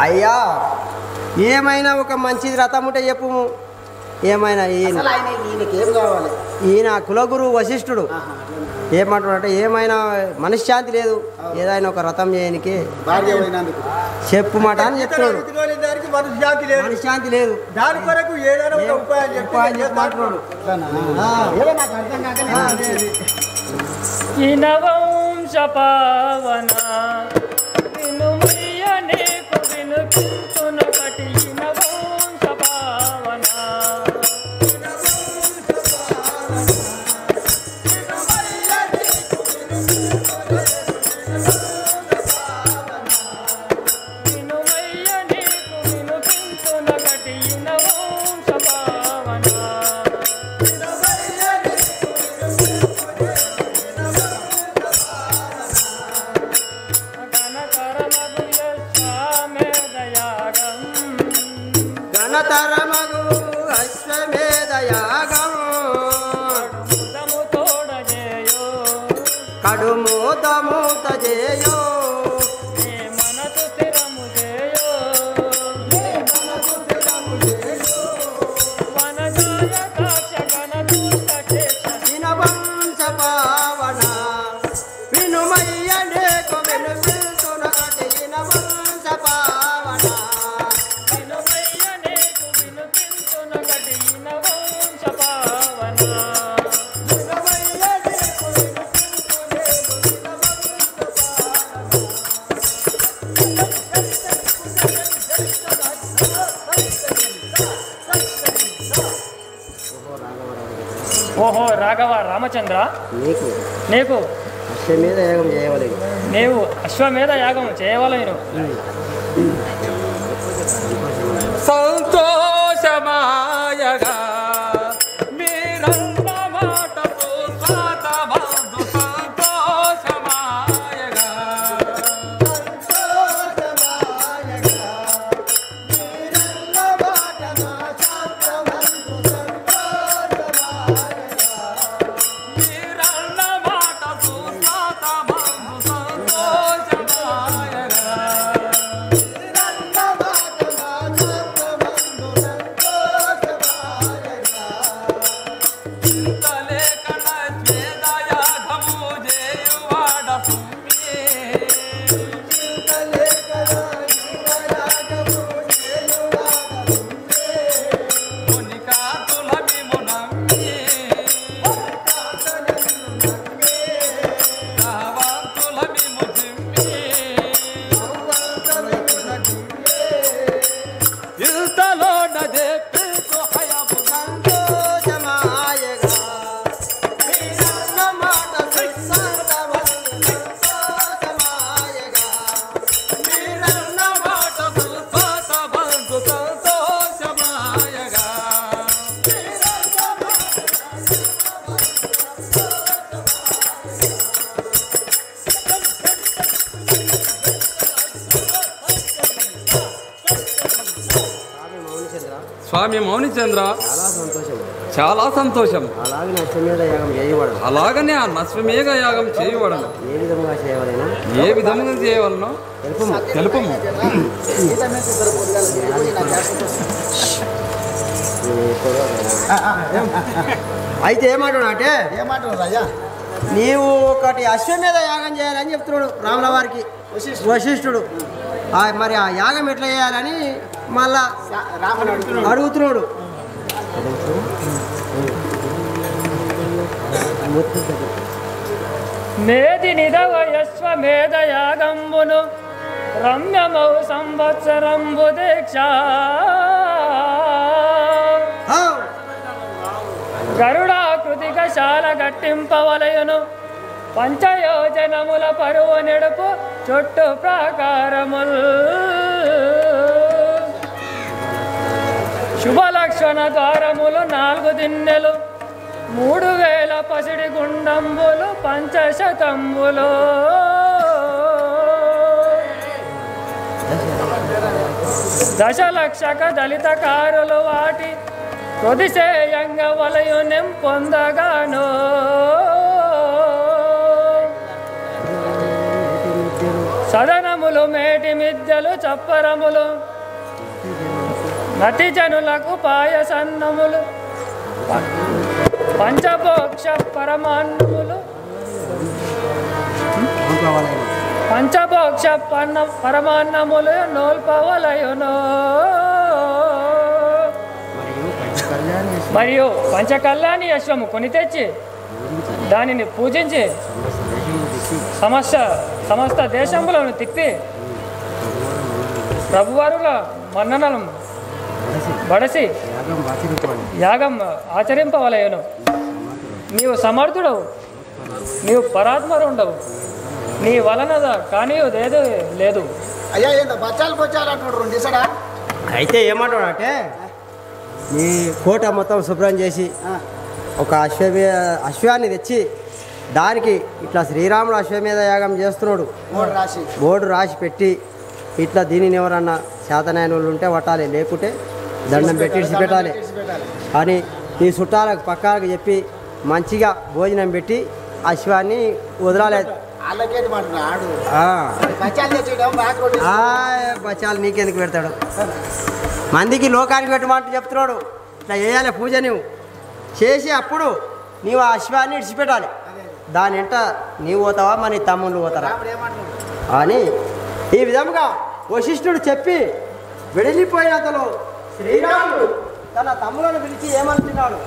అయ్యా ఏమైనా ఒక మంచి రథం ఉంటే చెప్పు. ఏమైనా ఈయన కులగురు వశిష్ఠుడు ఏమంటున్నాడంటే ఏమైనా మనశ్శాంతి లేదు, ఏదైనా ఒక రథం చేయడానికి చెప్పు మాట అని చెప్తున్నాడు. మనశ్శాంతి లేదు, దాని కొరకు ఏదైనా ఉపాయం చెప్పమంటున్నాడు. వంశ పావన వినుమయ్య నీకు వినుపించును కటి వంశ పావన వినుమయ్య నీకు వినుపించును కటి వంశ పావన ఘనతరమగు అశ్వమేధయాగం కడుమూతమూత చేయో మనసు స్థిరము చేయో వంశ పావన వినుమయ్య నీకు వినుపిల్తున కటి వంశ పావన ఓహో రాఘవ రామచంద్ర, నీకు అశ్వమేధ యాగం చేయవలేదు. నీవు అశ్వమేధ యాగం చేయవలేను. సంతోషమాయగా మీరన్న మాటకు స్వాతమాదు సంతోషమాయగా మీరన్న మాటకు స్వాతమాదు సంతోషమాయగా స్వామి మౌనిచంద్ర చాలా సంతోషం. చాలా సంతోషం. అలాగే అశ్వమేధ యాగం చేయబడను. అలాగనే ఆ అశ్వమేధ యాగం చేయబడను. ఏ విధంగా చేయవలెను? ఏ విధంగా చేయవలనో తెలుపము. అయితే ఏమంటున్నా అంటే అయ్యా నీవు ఒకటి అశ్వమేధ యాగం చేయాలని చెప్తున్నాడు రాముల వారికి వశిష్ఠుడు. మరి ఆ యాగం ఎట్లా చేయాలని మళ్ళా అడుగుతున్నాడు. మేది నిధవయస్వమేధ యాగంబును రమ్యమౌ సంవత్సరంబు దీక్ష గరుడాకృతిక శాల గట్టింపవలయును పంచయోజనముల పరువు నెడుపు చుట్టు ప్రాకారముల్ శుభలక్షణ ద్వారములు 4 దిన్నెలు 3000 పసిడి గుండంబులు 500 దశలక్షక దళితకారులు వాటి కొదిసేయంగ వలయు నింపొందగాను సదనములు మేటి మిద్దెలు చప్పరములు నతిజనులకు పాయసన్నములు పంచభోక్ష పరమాన్నములు పంచభోక్ష పరమాన్నములు నోల్పవలయును మరియు పంచకళ్యాణి అశ్వము కొని తెచ్చి దానిని పూజించి సమస్త దేశములను తిప్పి ప్రభువారుల మన్ననలు బడసి యాగం ఆచరింపవలయును. నీవు సమర్థుడవు, నీవు పరాత్మరుండవు, నీ వలన కానీ లేదు. అయ్యా ఏందో బచ్చాలు బచ్చాలు అంటున్నాడు. అయితే ఏమంటాడు అంటే నీ కోట మొత్తం శుభ్రం చేసి ఒక అశ్వాన్ని తెచ్చి దానికి ఇట్లా శ్రీరాముడు అశ్వమేధ యాగం చేస్తున్నాడు బోర్డు రాసి పెట్టి ఇట్లా దీనిని ఎవరన్నా శాతనాయన వాళ్ళు ఉంటే పట్టాలి, లేకుంటే దండం పెట్టి ఇడిచిపెట్టాలి అని నీ చుట్టాలకు పక్కాలకు చెప్పి మంచిగా భోజనం పెట్టి అశ్వాన్ని వదలాలి. బచ్చాలు నీకెందుకు పెడతాడు? మందికి లోకానికి పెట్టమంటూ చెప్తున్నాడు. ఇట్లా చేయాలి పూజ, నువ్వు చేసి అప్పుడు నీవు ఆ అశ్వాన్ని ఇడిచిపెట్టాలి. దాని వెంట నీవు పోతావా మరి తమ్ముళ్ళు పోతారా అని ఈ విధంగా వశిష్ఠుడు చెప్పి వెడిలిపోయిన అతను శ్రీరాముడు తన తమ్ములను పిలిచి ఏమంటున్నాడు?